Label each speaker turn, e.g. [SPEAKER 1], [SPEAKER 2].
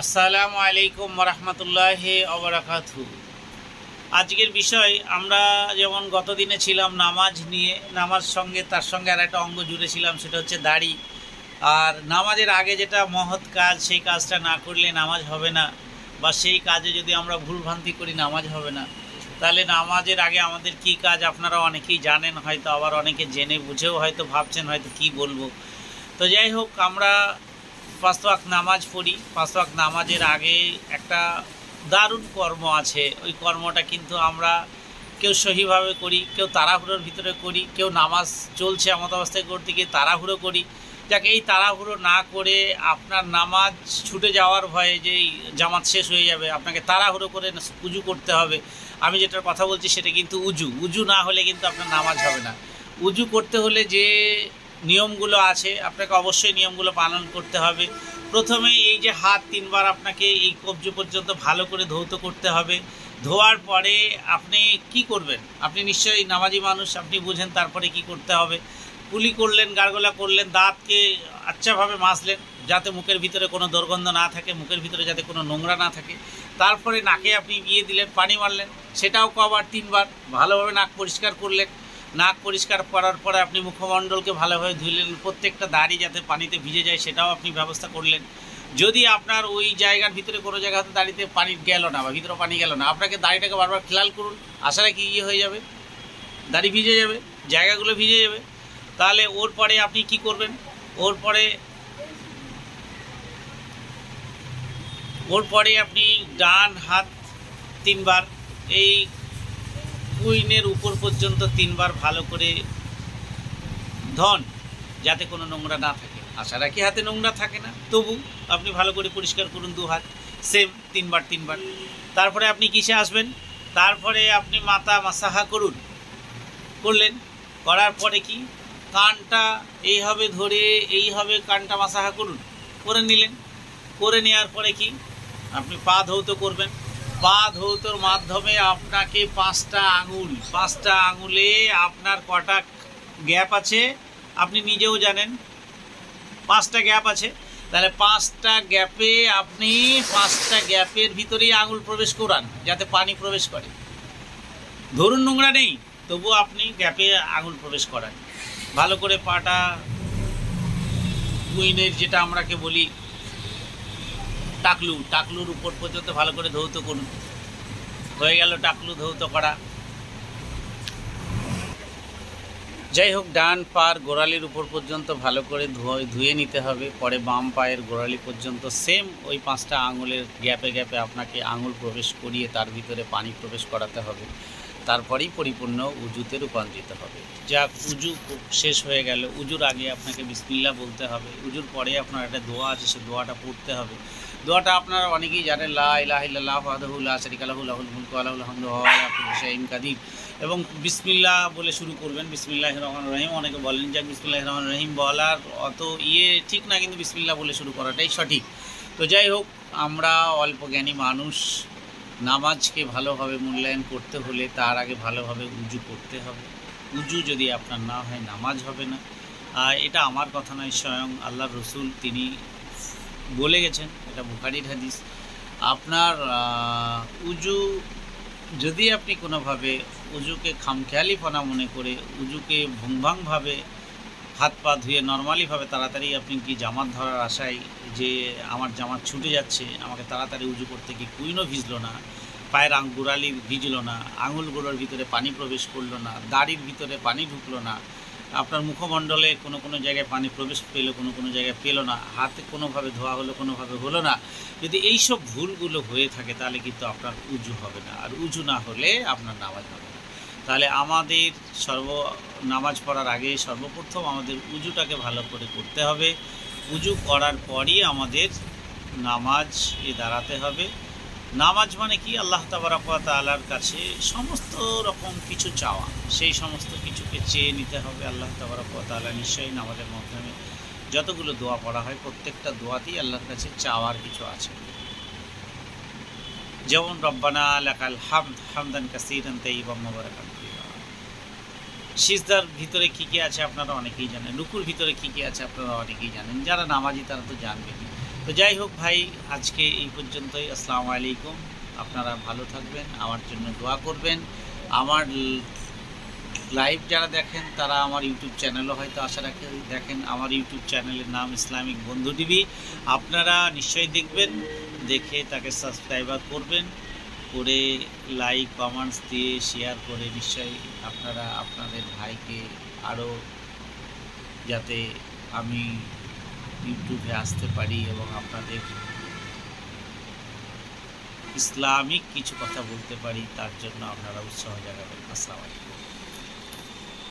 [SPEAKER 1] আসসালামু আলাইকুম রহমতুল্লাহি ওবারাকাতুহু। আজকের বিষয় আমরা যেমন গতদিনে ছিলাম নামাজ নিয়ে, নামাজ তার সঙ্গে আর একটা অঙ্গ জুড়েছিলাম, সেটা হচ্ছে দাড়ি। আর নামাজের আগে যেটা মহৎ কাজ, সেই কাজটা না করলে নামাজ হবে না, বা সেই কাজে যদি আমরা ভুলভ্রান্তি করি নামাজ হবে না। তাহলে নামাজের আগে আমাদের কি কাজ আপনারা অনেকেই জানেন, হয়তো আবার অনেকে জেনে বুঝেও হয়তো ভাবছেন হয়তো কি বলবো। তো যাই হোক, আমরা 5 ওয়াক্ত নামাজ পড়ি। 5 ওয়াক্ত নামাজের আগে একটা দারুণ কর্ম আছে। ওই কর্মটা কিন্তু আমরা কেউ সহিভাবে করি, কেউ তাড়াহুড়োর ভিতরে করি, কেউ নামাজ চলছে এমত অবস্থায় করতে গিয়ে তাড়াহুড়ো করি। যাকে এই তাড়াহুড়ো না করে আপনার নামাজ ছুটে যাওয়ার ভয়ে যে জামাত শেষ হয়ে যাবে, আপনাকে তাড়াহুড়ো করে উজু করতে হবে। আমি যেটার কথা বলছি সেটা কিন্তু উজু না হলে কিন্তু আপনার নামাজ হবে না। উজু করতে হলে যে নিয়মগুলো আছে আপনাকে অবশ্যই নিয়মগুলো পালন করতে হবে। প্রথমে এই যে হাত 3বার আপনাকে এই কবজি পর্যন্ত ভালো করে ধৌত করতে হবে। ধোয়ার পরে আপনি কি করবেন? আপনি নিশ্চয়ই নামাজি মানুষ, আপনি বুঝেন তারপরে কি করতে হবে। কুলি করলেন, গার্গলা করলেন, দাঁতকে আচ্ছাভাবে মাজলেন যাতে মুখের ভিতরে কোনো দুর্গন্ধ না থাকে, মুখের ভিতরে যাতে কোনো নোংরা না থাকে। তারপরে নাকে আপনি গিয়ে দিলেন, পানি মারলেন, সেটাও কবার 3বার ভালোভাবে নাক পরিষ্কার করলেন। নাক পরিষ্কার করার পরে আপনি মুখমণ্ডলকে ভালোভাবে ধুইলেন, প্রত্যেকটা দাড়ি যাতে পানিতে ভিজে যায় সেটাও আপনি ব্যবস্থা করলেন। যদি আপনার ওই জায়গার ভিতরে কোনো জায়গাতে দাড়িতে পানি গেল না বা ভিতরে পানি গেল না, আপনাকে দাড়িটাকে বারবার খেয়াল করুন, আশা রাখি হয়ে যাবে, দাড়ি ভিজে যাবে, জায়গাগুলো ভিজে যাবে। তাহলে ওর পরে আপনি কি করবেন? ওর পরে আপনি ডান হাত 3বার এই কুইনের উপর পর্যন্ত 3বার ভালো করে ধন, যাতে কোনো নোংরা না থাকে। আশা রাখি হাতে নোংরা থাকে না, তবু আপনি ভালো করে পরিষ্কার করুন 2 হাত, সেম 3বার। তারপরে আপনি কিসে আসবেন? তারপরে আপনি মাথা মাসাহা করলেন। করার পরে কি কানটা এইভাবে ধরে এইভাবে কানটা মাসাহা করে নিলেন। করে নেওয়ার পরে কি আপনি পা ধৌত করবেন। পা ধৌতর মাধ্যমে আপনাকে 5টা আঙুলে আপনার কটা গ্যাপ আছে আপনি নিজেও জানেন, 5টা গ্যাপ আছে। তাহলে 5টা গ্যাপে আপনি 5টা গ্যাপের ভিতরেই আঙুল প্রবেশ করান যাতে পানি প্রবেশ করে। ধরুন নোংরা নেই, তবু আপনি গ্যাপে আঙুল প্রবেশ করান। ভালো করে পাটা কুইনের যেটা আমরাকে বলি টাকলুর উপর পর্যন্ত ভালো করে ধৌত করুন। হয়ে গেল টাকলু ধৌত করা। যাই হোক, ডান পার গোড়ালির উপর পর্যন্ত ভালো করে ধুয়ে নিতে হবে। পরে বাম পায়ের গোড়ালি পর্যন্ত সেম ওই 5টা আঙুলের গ্যাপে আপনাকে আঙুল প্রবেশ করিয়ে তার ভিতরে পানি প্রবেশ করাতে হবে। তারপরেই পরিপূর্ণ উজুতে রূপান্তরিত হবে। যাক, উজু শেষ হয়ে গেল। উজুর আগে আপনাকে বিসমিল্লাহ বলতে হবে। উজুর পরে আপনার একটা দোয়া আছে, সে দোয়াটা পড়তে হবে। দোয়াটা আপনারা অনেকেই জানেন, লা ইলাহা ইল্লাল্লাহু ওয়াহদাহু লা শারীকা লাহু লাহুল মুলকু ওয়া লাহুল হামদু ওয়া হুয়া আলা কুল্লি শাইইন কাদির। এবং বিসমিল্লাহ বলে শুরু করবেন। বিসমিল্লাহির রহমানির রহিম। অনেকে বলেন যে বিসমিল্লাহির রহমানির রহিম বলার অত ঠিক না, কিন্তু বিসমিল্লাহ বলে শুরু করাটাই সঠিক। তো যাই হোক, আমরা অল্প জ্ঞানী মানুষ, নামাজকে ভালোভাবে মূল্যায়ন করতে হলে তার আগে ভালোভাবে উজু করতে হবে। উজু যদি আপনার না হয় নামাজ হবে না। এটা আমার কথা নয়, স্বয়ং আল্লাহর রসুল তিনি বলে গেছেন, এটা বুখারীর হাদিস। আপনার উজু যদি আপনি কোনোভাবে উজুকে খামখেয়ালিপনা মনে করে উজুকে ভুংভাংভাবে হাত পা ধুয়ে নর্মালিভাবে তাড়াতাড়ি আপনি কি জামাত ধরার আশায় যে আমার জামাত ছুটে যাচ্ছে, আমাকে তাড়াতাড়ি উজু করতে কি কুইনও ভিজলো না, পায়ের গোড়ালি ভিজলো না, আঙুল গোড়ার ভিতরে পানি প্রবেশ করলো না, দাড়ির ভিতরে পানি ঢুকলো না, আপনার মুখমণ্ডলে কোনো জায়গায় পানি প্রবেশ পেলো, কোনো জায়গায় পেলো না, হাতে কোনোভাবে ধোয়া হলো, কোনোভাবে হলো না, যদি এইসব ভুলগুলো হয়ে থাকে তাহলে কিন্তু আপনার উজু হবে না। আর উজু না হলে আপনার নামাজ হবে না। তাহলে আমাদের নামাজ পড়ার আগে সর্বপ্রথম আমাদের উজুটাকে ভালো করে করতে হবে। উজু করার পরই আমাদের নামাজে দাঁড়াতে হবে। নামাজ মানে কি? আল্লাহ তাবারক ওয়া তাআলার কাছে সমস্ত রকম কিছু চাওয়া, সেই সমস্ত কিছুকে চেয়ে নিতে হবে। আল্লাহ তাবারক ওয়া তাআলা নিশ্চয়ই নামাজের মাধ্যমে যতগুলো দোয়া পড়া হয় প্রত্যেকটা দোয়াতেই আল্লাহর কাছে চাওয়ার কিছু আছে। যেমন রব্বানা লাকাল হামদ হামদান কাসীরান তাইয়িবান মুবারাকান ফীহা। সিজদার ভিতরে কী আছে আপনারা অনেকেই জানেন, রুকুর ভিতরে কী আছে আপনারা অনেকেই জানেন। যারা নামাজি তারা তো জানবেন। তো যাই হোক ভাই, আজকে এই পর্যন্তই। আসসালামু আলাইকুম। আপনারা ভালো থাকবেন, আমার জন্য দোয়া করবেন। আমার লাইভ যারা দেখেন তারা আমার ইউটিউব চ্যানেলও হয়তো আশা রাখে দেখেন। আমার ইউটিউব চ্যানেলের নাম ইসলামিক বন্ধু টিভি। আপনারা নিশ্চয়ই দেখবেন, দেখে তাকে সাবস্ক্রাইবার করবেন, করে লাইক কমেন্টস দিয়ে শেয়ার করে নিশ্চয়ই আপনারা আপনাদের ভাইকে আরও, যাতে আমি ইউটিউবে আসতে পারি এবং আপনাদের ইসলামিক কিছু কথা বলতে পারি, তার জন্য আপনারা উৎসাহ জানাবেন। আসসালামু আলাইকুম।